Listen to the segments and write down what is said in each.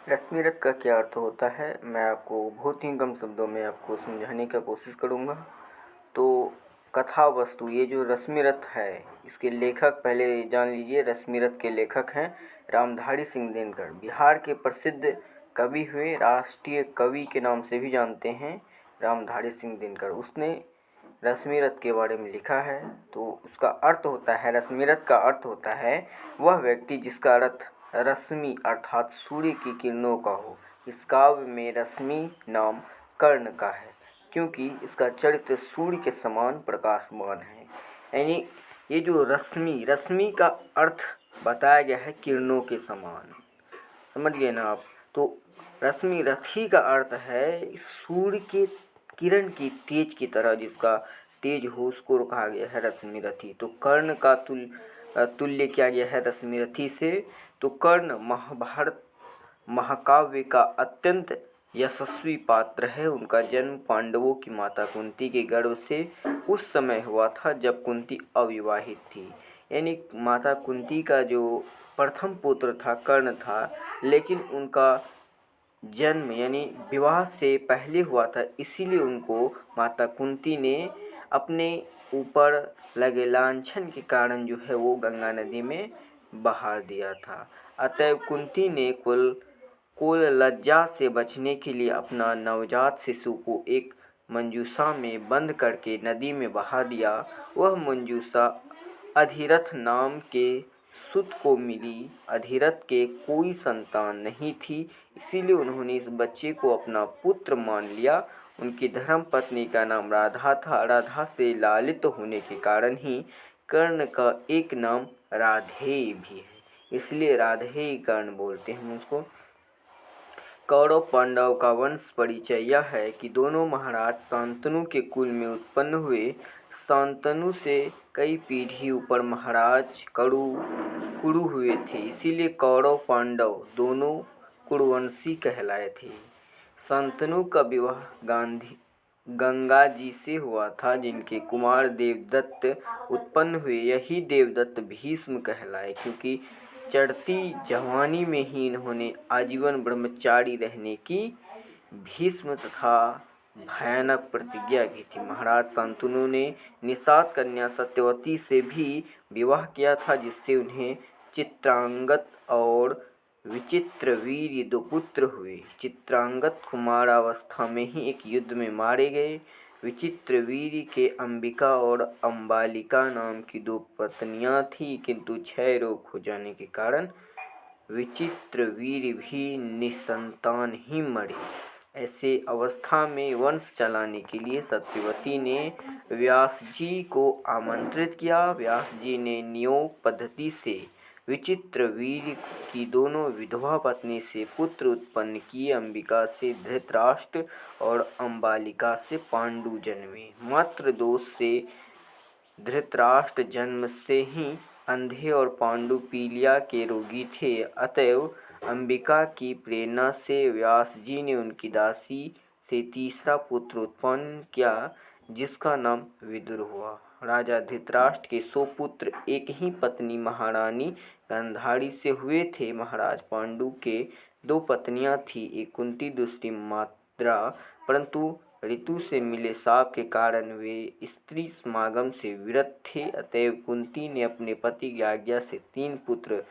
रश्मि रथ का क्या अर्थ होता है, मैं आपको बहुत ही कम शब्दों में आपको समझाने का कोशिश करूँगा। तो कथा वस्तु, ये जो रश्मि रथ है इसके लेखक पहले जान लीजिए। रश्मि रथ के लेखक हैं रामधारी सिंह दिनकर। बिहार के प्रसिद्ध कवि हुए, राष्ट्रीय कवि के नाम से भी जानते हैं रामधारी सिंह दिनकर। उसने रश्मि रथ के बारे में लिखा है। तो उसका अर्थ होता है, रश्मि रथ का अर्थ होता है वह व्यक्ति जिसका रथ रश्मि अर्थात सूर्य की किरणों का हो। इस काव्य में रश्मि नाम कर्ण का है क्योंकि इसका चरित्र सूर्य के समान प्रकाशमान है। यानी ये जो रश्मि का अर्थ बताया गया है किरणों के समान, समझ गए ना आप। तो रश्मि रथी का अर्थ है सूर्य के किरण की तेज की तरह, जिसका तेज हो उसको कहा गया है रश्मि रथी। तो कर्ण का तुल्य किया गया है रश्मि रथी से। तो कर्ण महाभारत महाकाव्य का अत्यंत यशस्वी पात्र है। उनका जन्म पांडवों की माता कुंती के गर्भ से उस समय हुआ था जब कुंती अविवाहित थी। यानी माता कुंती का जो प्रथम पुत्र था कर्ण था, लेकिन उनका जन्म यानी विवाह से पहले हुआ था, इसीलिए उनको माता कुंती ने अपने ऊपर लगे लांछन के कारण जो है वो गंगा नदी में बहा दिया था। अतएव कुंती ने कुल लज्जा से बचने के लिए अपना नवजात शिशु को एक मंजूषा में बंद करके नदी में बहा दिया। वह मंजूषा अधिरथ नाम के सुत को मिली। अधिरथ के कोई संतान नहीं थी, इसीलिए उन्होंने इस बच्चे को अपना पुत्र मान लिया। उनकी धर्म पत्नी का नाम राधा था। राधा से लालित होने के कारण ही कर्ण का एक नाम राधेय भी है, इसलिए राधेय कर्ण बोलते हैं उसको। कौरव पांडव का वंश परिचय यह है कि दोनों महाराज शांतनु के कुल में उत्पन्न हुए। शांतनु से कई पीढ़ी ऊपर महाराज कुरु हुए थे, इसीलिए कौरव पांडव दोनों कुरुवंशी कहलाए थे। शांतनु का विवाह गंगा जी से हुआ था, जिनके कुमार देवदत्त उत्पन्न हुए। यही देवदत्त भीष्म कहलाए क्योंकि चढ़ती जवानी में ही इन्होंने आजीवन ब्रह्मचारी रहने की भीष्म तथा भयानक प्रतिज्ञा की थी। महाराज शांतनु ने निषाद कन्या सत्यवती से भी विवाह किया था, जिससे उन्हें चित्रांगद और विचित्रवीर्य दो पुत्र हुए। चित्रांगद कुमारावस्था में ही एक युद्ध में मारे गए। विचित्रवीर्य के अंबिका और अम्बालिका नाम की दो पत्नियां थीं, किंतु क्षय रोग हो जाने के कारण विचित्रवीर्य भी निसंतान ही मरे। ऐसे अवस्था में वंश चलाने के लिए सत्यवती ने व्यास जी को आमंत्रित किया। व्यास जी ने नियोग पद्धति से विचित्रवीर्य की दोनों विधवा पत्नी से पुत्र उत्पन्न किए। अंबिका से धृतराष्ट्र और अम्बालिका से पांडु जन्मे। मात्र दोष से धृतराष्ट्र जन्म से ही अंधे और पांडु पीलिया के रोगी थे। अतएव अंबिका की प्रेरणा से व्यास जी ने उनकी दासी से तीसरा पुत्र उत्पन्न किया, जिसका नाम विदुर हुआ। राजा धृतराष्ट्र के 100 पुत्र एक ही पत्नी महारानी गांधारी से हुए थे। महाराज पांडु के 2 पत्नियां थी, एक कुंती दूसरी माद्रा, परंतु ऋतु से मिले शाप के कारण वे स्त्री समागम से विरत थे। अतएव कुंती ने अपने पति की आज्ञा से 3 पुत्र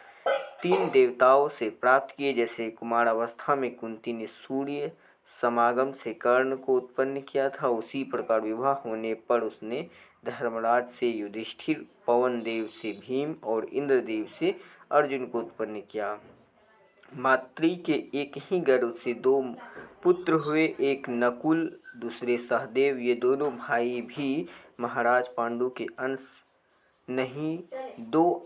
3 देवताओं से प्राप्त किए। जैसे कुमारावस्था में कुंती ने सूर्य समागम से कर्ण को उत्पन्न किया था, उसी प्रकार विवाह होने पर उसने धर्मराज से युधिष्ठिर, पवन देव से भीम और इंद्रदेव से अर्जुन को उत्पन्न किया। मातृ के एक ही गर्भ से 2 पुत्र हुए, एक नकुल दूसरे सहदेव। ये दोनों भाई भी महाराज पांडु के अंश नहीं, 2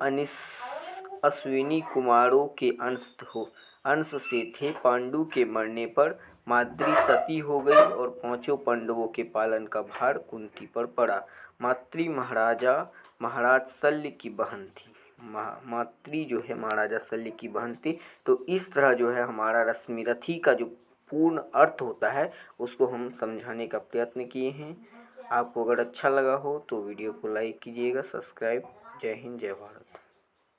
अश्विनी कुमारों के अंश से थे। पांडु के मरने पर माद्री सती हो गई और 5 पांडवों के पालन का भार कुंती पर पड़ा। माद्री महाराज शल्य की बहन थी। माद्री जो है महाराजा शल्य की बहन थी। तो इस तरह जो है हमारा रश्मि रथी का जो पूर्ण अर्थ होता है उसको हम समझाने का प्रयत्न किए हैं। आपको अगर अच्छा लगा हो तो वीडियो को लाइक कीजिएगा, सब्सक्राइब। जय हिंद, जय भारत।